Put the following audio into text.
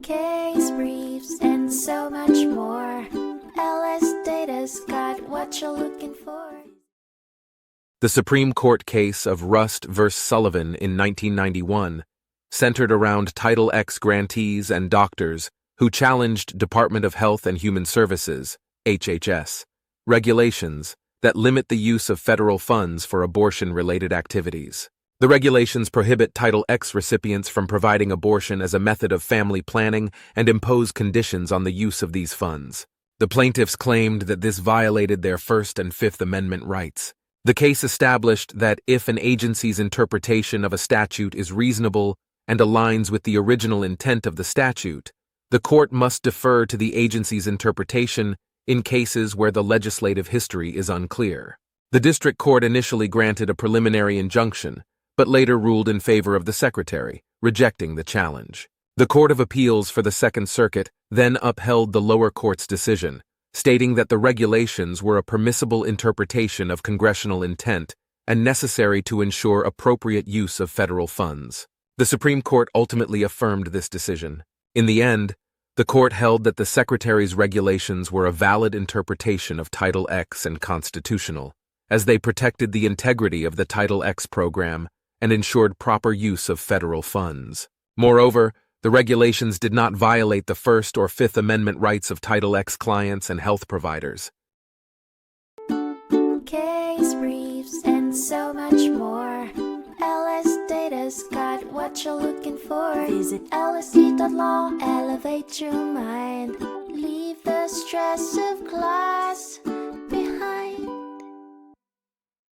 case briefs, and so much more. LSData's got what you're looking for. The Supreme Court case of Rust v. Sullivan in 1991 centered around Title X grantees and doctors who challenged Department of Health and Human Services, HHS, regulations that limit the use of federal funds for abortion-related activities. The regulations prohibit Title X recipients from providing abortion as a method of family planning and impose conditions on the use of these funds. The plaintiffs claimed that this violated their First and Fifth Amendment rights. The case established that if an agency's interpretation of a statute is reasonable and aligns with the original intent of the statute, the court must defer to the agency's interpretation in cases where the legislative history is unclear. The district court initially granted a preliminary injunction, but later ruled in favor of the Secretary, rejecting the challenge. The Court of Appeals for the Second Circuit then upheld the lower court's decision, stating that the regulations were a permissible interpretation of congressional intent and necessary to ensure appropriate use of federal funds. The Supreme Court ultimately affirmed this decision. In the end, the court held that the Secretary's regulations were a valid interpretation of Title X and constitutional, as they protected the integrity of the Title X program and ensured proper use of federal funds. Moreover, the regulations did not violate the First or Fifth Amendment rights of Title X clients and health providers. Case briefs, and so much more. LSData's got what you're looking for. Visit lsd.law, elevate your mind. Leave the stress of class.